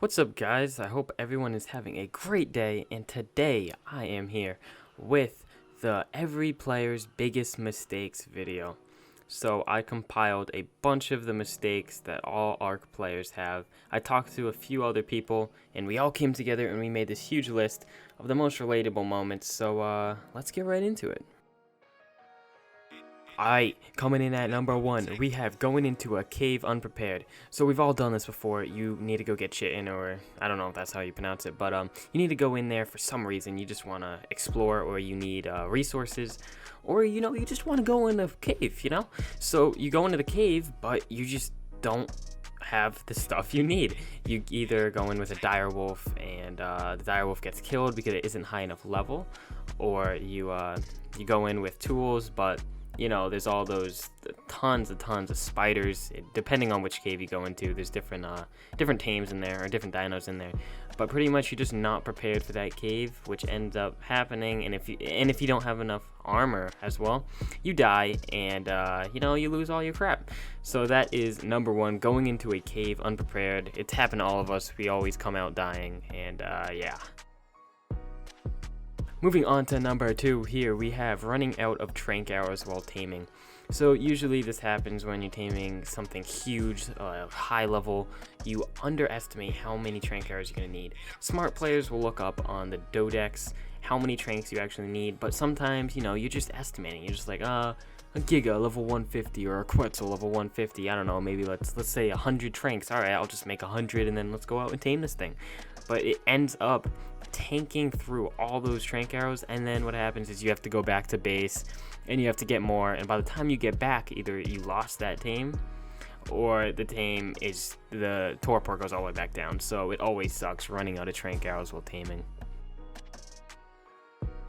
What's up, guys? I hope everyone is having a great day, and today I am here with the Every Player's Biggest Mistakes video. So I compiled a bunch of the mistakes that all ARC players have. I talked to a few other people, and we all came together and we made this huge list of the most relatable moments. So let's get right into it. Alright, coming in at number 1, we have going into a cave unprepared. So we've all done this before. You need to go get shit in, or I don't know if that's how you pronounce it, but you need to go in there for some reason. You just want to explore, or you need resources, or you just want to go in a cave, So you go into the cave, but you just don't have the stuff you need. You either go in with a dire wolf, and the dire wolf gets killed because it isn't high enough level, or you go in with tools, but there's all those tons of spiders. Depending on which cave you go into, there's different tames in there, or different dinos in there. But pretty much you're just not prepared for that cave, which ends up happening. And if you don't have enough armor as well, you die, and you lose all your crap. So that is number 1, going into a cave unprepared. It's happened to all of us. We always come out dying, and yeah. Moving on to number 2, here we have running out of Trank arrows while taming. So usually this happens when you're taming something huge, high level. You underestimate how many Trank arrows you're going to need. Smart players will look up on the Dodex how many Tranks you actually need, but sometimes, you're just estimating. You're just like, a Giga level 150 or a Quetzal level 150. I don't know, maybe let's say 100 Tranks. Alright, I'll just make 100 and then let's go out and tame this thing. But it ends up tanking through all those Trank arrows, and then what happens is you have to go back to base and you have to get more, and by the time you get back, either you lost that tame, or the torpor goes all the way back down. So it always sucks running out of Trank arrows while taming.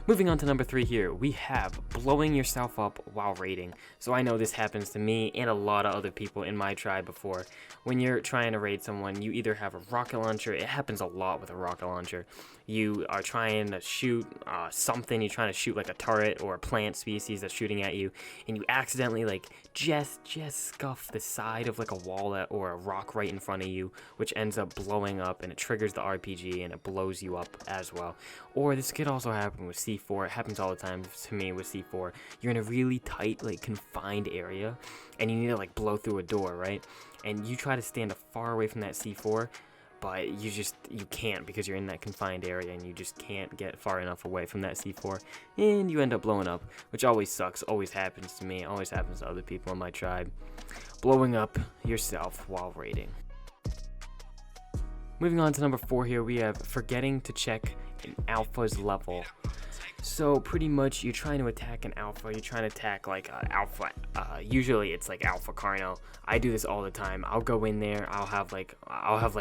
Moving on to number 3 here, we have blowing yourself up while raiding. So I know this happens to me and a lot of other people in my tribe before. When you're trying to raid someone, you either have a rocket launcher. It happens a lot with a rocket launcher. You are trying to shoot something. You're trying to shoot like a turret or a plant species that's shooting at you, and you accidentally just scuff the side of like a wall or a rock right in front of you, which ends up blowing up, and it triggers the RPG and it blows you up as well. Or this could also happen with C4. It happens all the time to me with C4. You're in a really tight, confined area, and you need to blow through a door, right? And you try to stand far away from that C4, but you can't, because you're in that confined area and you just can't get far enough away from that C4, and you end up blowing up, which always sucks. Always happens to me, always happens to other people in my tribe. Blowing up yourself while raiding. Moving on to number 4 here, we have forgetting to check an alpha's level. So pretty much you're trying to attack an alpha, you're trying to attack alpha, usually it's alpha Carno. I do this all the time. I'll go in there, I'll have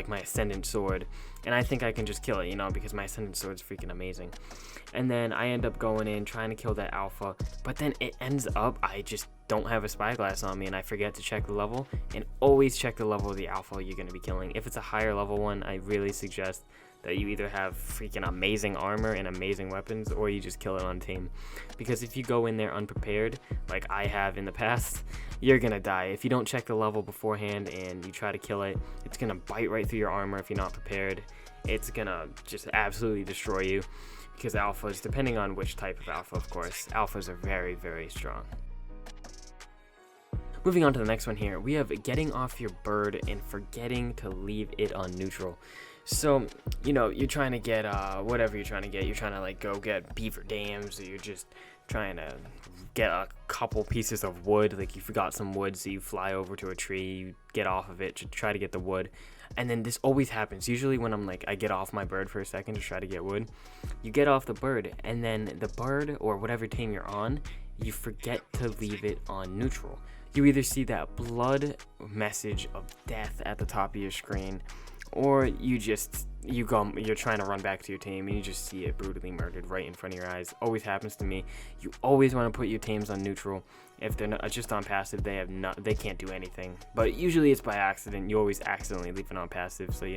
my ascendant sword, and I think I can just kill it, because my ascendant sword's freaking amazing. And then I end up going in trying to kill that alpha, but then it ends up I just don't have a spyglass on me, and I forget to check the level. And always check the level of the alpha you're going to be killing. If it's a higher level one, I really suggest that you either have freaking amazing armor and amazing weapons, or you just kill it on team. Because if you go in there unprepared, like I have in the past, you're gonna die. If you don't check the level beforehand and you try to kill it, it's gonna bite right through your armor if you're not prepared. It's gonna just absolutely destroy you, because alphas, depending on which type of alpha, of course, alphas are very, very strong. Moving on to the next one here, we have getting off your bird and forgetting to leave it on neutral. So, you're trying to get whatever you're trying to get. You're trying to go get beaver dams, or you're just trying to get a couple pieces of wood. You forgot some wood, so you fly over to a tree, you get off of it to try to get the wood. And then this always happens. Usually when I get off my bird for a second to try to get wood, you get off the bird, and then the bird or whatever team you're on, you forget to leave it on neutral. You either see that blood message of death at the top of your screen, or you're trying to run back to your team and you just see it brutally murdered right in front of your eyes. Always happens to me. You always want to put your teams on neutral. If they're not, just on passive, they can't do anything. But usually it's by accident. You always accidentally leave it on passive, so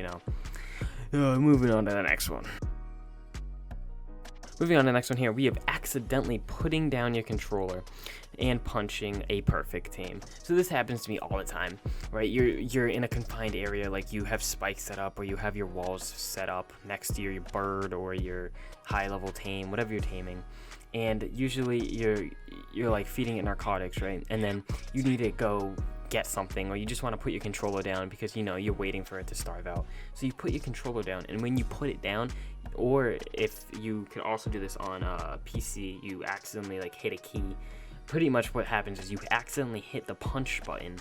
moving on to the next one. Moving on to the next one here, we have accidentally putting down your controller and punching a perfect tame. So this happens to me all the time, right? You're in a confined area, like you have spikes set up, or you have your walls set up next to your bird or your high level tame, whatever you're taming. And usually you're like feeding it narcotics, right? And then you need to go get something, or you just want to put your controller down because you're waiting for it to starve out. So you put your controller down, and when you put it down, or if you can also do this on a PC, you accidentally like hit a key. Pretty much what happens is you accidentally hit the punch button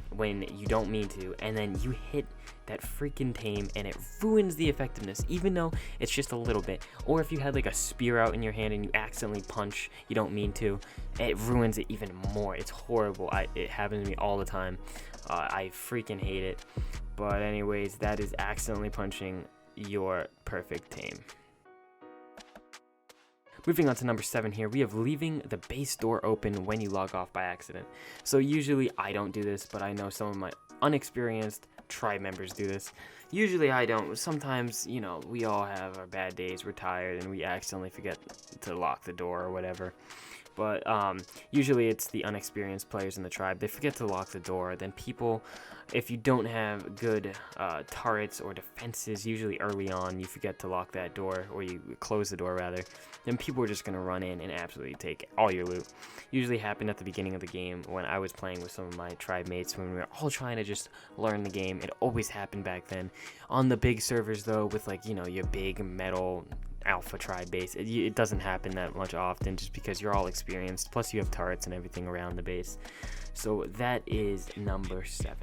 when you don't mean to, and then you hit that freaking tame and it ruins the effectiveness, even though it's just a little bit. Or if you had like a spear out in your hand and you accidentally punch, you don't mean to, it ruins it even more. It's horrible. It happens to me all the time. I freaking hate it. But anyways, that is accidentally punching your perfect tame. Moving on to number 7 here, we have leaving the base door open when you log off by accident. So usually I don't do this, but I know some of my unexperienced tribe members do this. Usually I don't. Sometimes, we all have our bad days, we're tired, and we accidentally forget to lock the door or whatever. But usually it's the unexperienced players in the tribe. They forget to lock the door. Then people, if you don't have good turrets or defenses, usually early on, you forget to lock that door, or you close the door rather, then people are just going to run in and absolutely take all your loot. Usually happened at the beginning of the game when I was playing with some of my tribe mates, when we were all trying to just learn the game. It always happened back then. On the big servers though, with like, your big metal alpha tribe base, it doesn't happen that much often, just because you're all experienced, plus you have turrets and everything around the base. So that is number 7.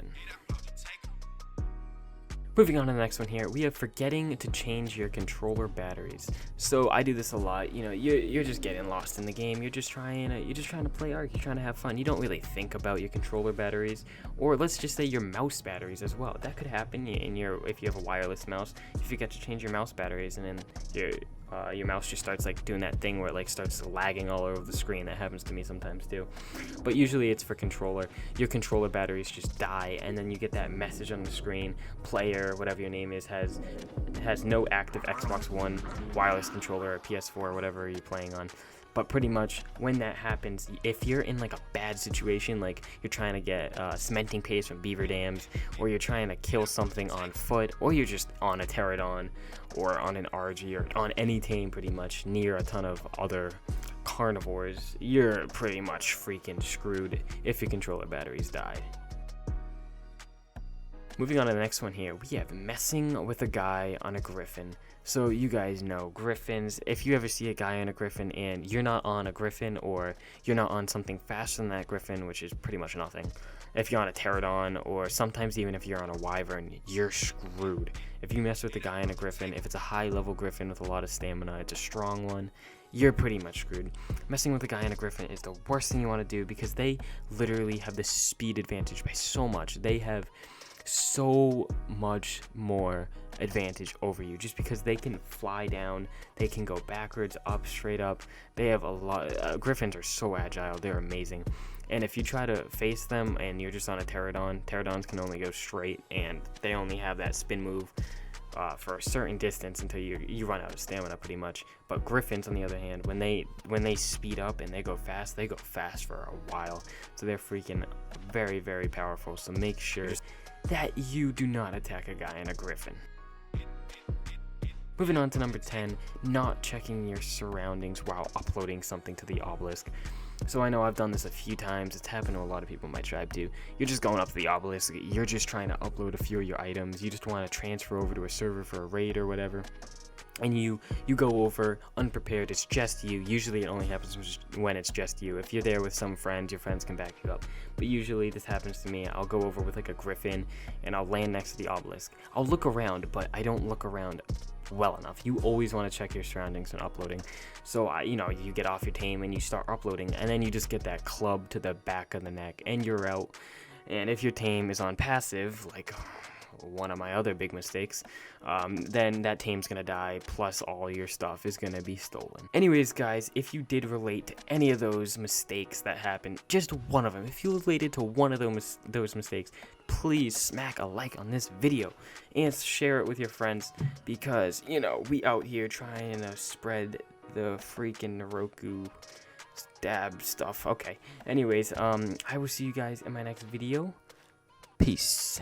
Moving on to the next one here, we have forgetting to change your controller batteries. So I do this a lot. You're just getting lost in the game. You're just trying to play Ark. You're trying to have fun. You don't really think about your controller batteries, or let's just say your mouse batteries as well. That could happen if you have a wireless mouse. You forget to change your mouse batteries, and then your mouse just starts like doing that thing where it like starts lagging all over the screen. That happens to me sometimes too, but usually it's for controller. Your controller batteries just die, and then you get that message on the screen: player, whatever your name is, has no active Xbox One wireless controller or PS4 or whatever you're playing on. But pretty much when that happens, if you're in like a bad situation, like you're trying to get cementing paste from beaver dams, or you're trying to kill something on foot, or you're just on a pterodon or on an RG or on any tame pretty much near a ton of other carnivores, you're pretty much freaking screwed if your controller batteries die. Moving on to the next one here, we have messing with a guy on a griffin. So you guys know griffins. If you ever see a guy on a griffin and you're not on a griffin, or you're not on something faster than that griffin, which is pretty much nothing. If you're on a pterodon, or sometimes even if you're on a wyvern, you're screwed. If you mess with a guy on a griffin, if it's a high level griffin with a lot of stamina, it's a strong one, you're pretty much screwed. Messing with a guy on a griffin is the worst thing you want to do, because they literally have the speed advantage by so much. They have so much more advantage over you, just because they can fly down, they can go backwards, up, straight up. They have a lot. Griffins are so agile, they're amazing. And if you try to face them and you're just on a pterodons can only go straight, and they only have that spin move for a certain distance until you run out of stamina pretty much. But griffins, on the other hand, when they speed up and they go fast for a while. So they're freaking very, very powerful. So make sure that you do not attack a guy in a griffin. Moving on to number 10, not checking your surroundings while uploading something to the obelisk. So I know I've done this a few times. It's happened to a lot of people in my tribe too. You're just going up to the obelisk. You're just trying to upload a few of your items. You just want to transfer over to a server for a raid or whatever. And you go over unprepared. It's just you. Usually it only happens when it's just you. If you're there with some friends, your friends can back you up. But usually this happens to me. I'll go over with like a griffin and I'll land next to the obelisk. I'll look around, but I don't look around well enough. You always want to check your surroundings when uploading. So you get off your tame and you start uploading, and then you just get that club to the back of the neck and you're out. And if your tame is on passive, like one of my other big mistakes, then that tame's gonna die, plus all your stuff is gonna be stolen. Anyways, guys, if you did relate to any of those mistakes that happened, just one of them, if you related to one of those mistakes, please smack a like on this video and share it with your friends, because we out here trying to spread the freaking Neroku stab stuff. Okay. Anyways, I will see you guys in my next video. Peace.